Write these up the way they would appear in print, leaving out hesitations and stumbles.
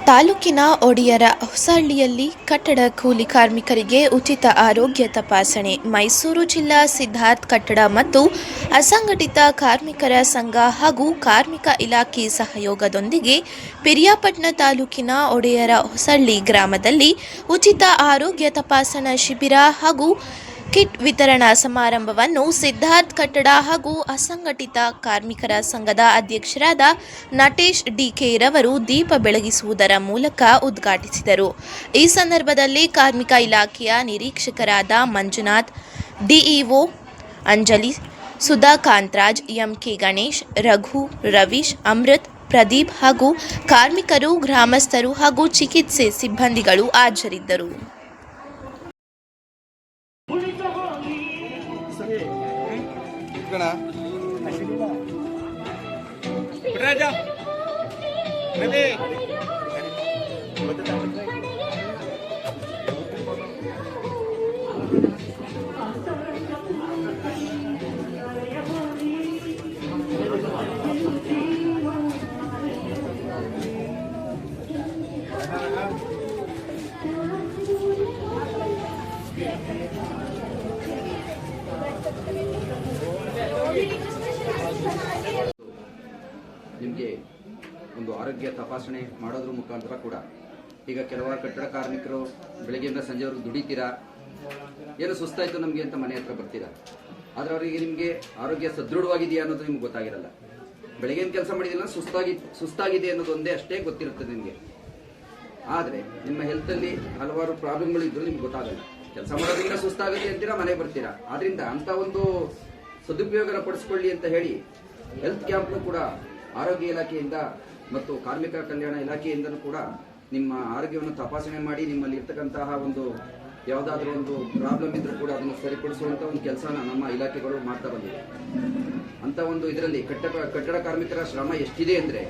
ತಾಲೂಕಿನ ಒಡೆಯರ ಹೊಸಹಳ್ಳಿಯಲ್ಲಿ ಕಟ್ಟಡ ಕೂಲಿ ಕಾರ್ಮಿಕರಿಗೆ ಉಚಿತ ಆರೋಗ್ಯ ತಪಾಸಣೆ. ಮೈಸೂರು ಜಿಲ್ಲಾ ಸಿದ್ಧಾರ್ಥ ಕಟ್ಟಡ ಮತ್ತು ಅಸಂಘಟಿತ ಕಾರ್ಮಿಕರ ಸಂಘ ಹಾಗೂ ಕಾರ್ಮಿಕ ಇಲಾಖೆ ಸಹಯೋಗದೊಂದಿಗೆ ಪಿರಿಯಾಪಟ್ಟಣ ತಾಲೂಕಿನ ಒಡೆಯರ ಹೊಸಹಳ್ಳಿ ಗ್ರಾಮದಲ್ಲಿ ಉಚಿತ ಆರೋಗ್ಯ ತಪಾಸಣಾ ಶಿಬಿರ ಹಾಗೂ ಕಿಟ್ ವಿತರಣಾ ಸಮಾರಂಭವನ್ನು ಸಿದ್ಧಾರ್ಥ ಕಟ್ಟಡ ಹಾಗೂ ಅಸಂಘಟಿತ ಕಾರ್ಮಿಕರ ಸಂಘದ ಅಧ್ಯಕ್ಷರಾದ ನಟೇಶ್ ಡಿಕೆ ರವರು ದೀಪ ಬೆಳಗಿಸುವುದರ ಮೂಲಕ ಉದ್ಘಾಟಿಸಿದರು. ಈ ಸಂದರ್ಭದಲ್ಲಿ ಕಾರ್ಮಿಕ ಇಲಾಖೆಯ ನಿರೀಕ್ಷಕರಾದ ಮಂಜುನಾಥ್, ಡಿಇಒ ಅಂಜಲಿ, ಸುಧಾ ಕಾಂತರಾಜ್, ಎಂಕೆ ಗಣೇಶ್, ರಘು, ರವೀಶ್, ಅಮೃತ್, ಪ್ರದೀಪ್ ಹಾಗೂ ಕಾರ್ಮಿಕರು, ಗ್ರಾಮಸ್ಥರು ಹಾಗೂ ಚಿಕಿತ್ಸೆ ಸಿಬ್ಬಂದಿಗಳು ಹಾಜರಿದ್ದರು. ನಿಮಗೆ ಒಂದು ಆರೋಗ್ಯ ತಪಾಸಣೆ ಮಾಡೋದ್ರ ಮುಖಾಂತರ ಕೂಡ ಈಗ ಕೆಲವಾರು ಕಟ್ಟಡ ಕಾರ್ಮಿಕರು ಬೆಳಗ್ಗೆಯಿಂದ ಸಂಜೆವರೆಗೂ ದುಡಿತೀರಾ, ಏನೋ ಸುಸ್ತಾಯಿತು ನಮಗೆ ಅಂತ ಮನೆ ಹತ್ರ ಬರ್ತೀರಾ. ಆದರೆ ಅವರಿಗೆ ನಿಮಗೆ ಆರೋಗ್ಯ ಸದೃಢವಾಗಿದೆಯಾ ಅನ್ನೋದು ನಿಮ್ಗೆ ಗೊತ್ತಾಗಿರಲ್ಲ. ಬೆಳಗ್ಗೆಯಿಂದ ಕೆಲಸ ಮಾಡಿದಿಲ್ಲ, ಸುಸ್ತಾಗಿದೆ ಅನ್ನೋದು ಒಂದೇ ಅಷ್ಟೇ ಗೊತ್ತಿರುತ್ತದೆ ನಿಮಗೆ. ಆದರೆ ನಿಮ್ಮ ಹೆಲ್ತಲ್ಲಿ ಹಲವಾರು ಪ್ರಾಬ್ಲಮ್ಗಳು ಇದ್ರೂ ನಿಮ್ಗೆ ಗೊತ್ತಾಗಲ್ಲ. ಕೆಲಸ ಮಾಡೋದ್ರಿಂದ ಸುಸ್ತಾಗುತ್ತೆ ಅಂತೀರಾ, ಮನೆಗೆ ಬರ್ತೀರಾ. ಆದ್ರಿಂದ ಅಂತ ಒಂದು ಸದುಪಯೋಗನ ಪಡಿಸ್ಕೊಳ್ಳಿ ಅಂತ ಹೇಳಿ ಹೆಲ್ತ್ ಕ್ಯಾಂಪ್ನು ಕೂಡ ಆರೋಗ್ಯ ಇಲಾಖೆಯಿಂದ ಮತ್ತು ಕಾರ್ಮಿಕ ಕಲ್ಯಾಣ ಇಲಾಖೆಯಿಂದನೂ ಕೂಡ ನಿಮ್ಮ ಆರೋಗ್ಯವನ್ನು ತಪಾಸಣೆ ಮಾಡಿ ನಿಮ್ಮಲ್ಲಿ ಇರ್ತಕ್ಕಂತಹ ಒಂದು ಯಾವುದಾದ್ರೂ ಒಂದು ಪ್ರಾಬ್ಲಮ್ ಇದ್ರೂ ಕೂಡ ಅದನ್ನು ಸರಿಪಡಿಸುವಂಥ ಒಂದು ಕೆಲಸನ ನಮ್ಮ ಇಲಾಖೆಗಳು ಮಾಡ್ತಾ ಬಂದಿದೆ. ಅಂತ ಒಂದು ಇದರಲ್ಲಿ ಕಟ್ಟಡ ಕಾರ್ಮಿಕರ ಶ್ರಮ ಎಷ್ಟಿದೆ ಅಂದರೆ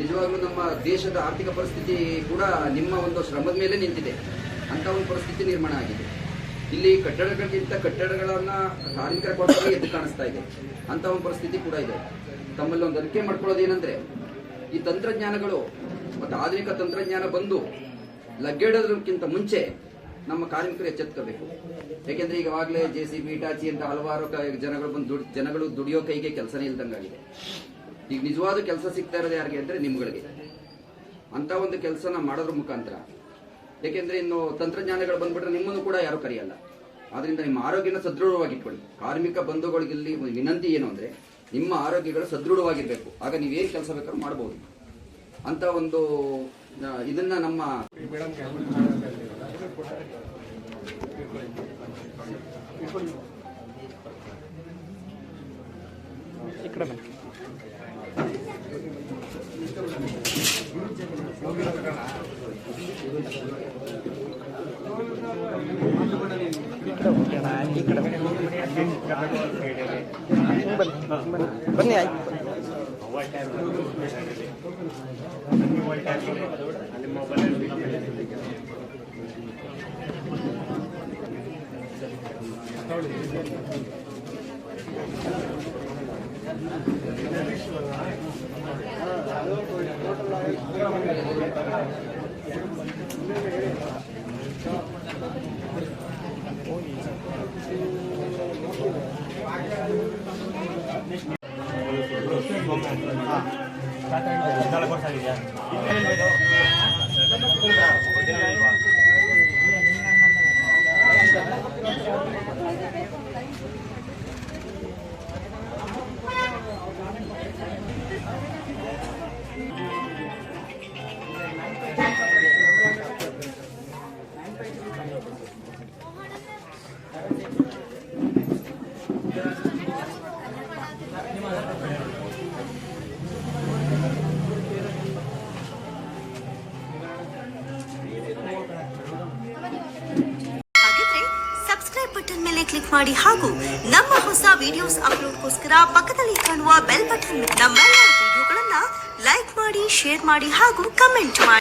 ನಿಜವಾಗ್ಲೂ ನಮ್ಮ ದೇಶದ ಆರ್ಥಿಕ ಪರಿಸ್ಥಿತಿ ಕೂಡ ನಿಮ್ಮ ಒಂದು ಶ್ರಮದ ಮೇಲೆ ನಿಂತಿದೆ. ಅಂತ ಒಂದು ಪರಿಸ್ಥಿತಿ ನಿರ್ಮಾಣ ಆಗಿದೆ. ಇಲ್ಲಿ ಕಟ್ಟಡಗಳಿಗಿಂತ ಕಟ್ಟಡಗಳನ್ನು ಕಾರ್ಮಿಕರ ಕೊರತೆ ಎದ್ದು ಕಾಣಿಸ್ತಾ ಇದೆ. ಅಂತ ಒಂದು ಪರಿಸ್ಥಿತಿ ಕೂಡ ಇದೆ. ತಮ್ಮಲ್ಲಿ ಒಂದು ಅರಿಕೆ ಮಾಡ್ಕೊಳ್ಳೋದೇನೆಂದ್ರೆ, ಈ ತಂತ್ರಜ್ಞಾನಗಳು ಮತ್ತು ಆಧುನಿಕ ತಂತ್ರಜ್ಞಾನ ಬಂದು ಲಗ್ಗೆಡೋದಕ್ಕಿಂತ ಮುಂಚೆ ನಮ್ಮ ಕಾರ್ಮಿಕರು ಎಚ್ಚೆತ್ಕೋಬೇಕು. ಯಾಕೆಂದ್ರೆ ಈಗಾಗಲೇ JCB, ಹಿಟಾಚಿ ಅಂತ ಹಲವಾರು ಜನಗಳು ದುಡಿಯೋ ಕೈಗೆ ಕೆಲಸನೇ ಇಲ್ದಂಗಾಗಿದೆ. ಈಗ ನಿಜವಾದ ಕೆಲಸ ಸಿಗ್ತಾ ಇರೋದು ಯಾರಿಗೆ ಅಂದ್ರೆ ನಿಮ್ಗಳಿಗೆ. ಅಂತ ಒಂದು ಕೆಲಸನ ಮಾಡೋದ್ರ ಮುಖಾಂತರ, ಯಾಕೆಂದ್ರೆ ಇನ್ನು ತಂತ್ರಜ್ಞಾನಗಳು ಬಂದ್ಬಿಟ್ರೆ ನಿಮ್ಮನ್ನು ಕೂಡ ಯಾರು ಕರೆಯಲ್ಲ. ಆದ್ರಿಂದ ನಿಮ್ಮ ಆರೋಗ್ಯನ ಸದೃಢವಾಗಿಟ್ಕೊಳ್ಳಿ. ಕಾರ್ಮಿಕ ಬಂಧುಗಳಿಗಿಲ್ಲಿ ವಿನಂತಿ ಏನು ಅಂದ್ರೆ, ನಿಮ್ಮ ಆರೋಗ್ಯಗಳು ಸದೃಢವಾಗಿರ್ಬೇಕು. ಆಗ ನೀವೇನು ಕೆಲಸ ಬೇಕಾದ್ರೂ ಮಾಡಬಹುದು. ಅಂತ ಒಂದು ಇದನ್ನ ನಮ್ಮ ಬನ್ನಿ ಬಟನ್ ಮೇಲೆ ಕ್ಲಿಕ್ ಮಾಡಿ ಹಾಗೂ ನಮ್ಮ ಹೊಸ ವಿಡಿಯೋಸ್ ಅಪ್ಲೋಡ್ಗೋಸ್ಕರ ಪಕ್ಕದಲ್ಲಿ ಕಾಣುವ ಬೆಲ್ ಬಟನ್ ನಮ್ಮೆಲ್ಲ ವಿಡಿಯೋಗಳನ್ನ ಲೈಕ್ ಮಾಡಿ, ಶೇರ್ ಮಾಡಿ ಹಾಗೂ ಕಮೆಂಟ್ ಮಾಡಿ.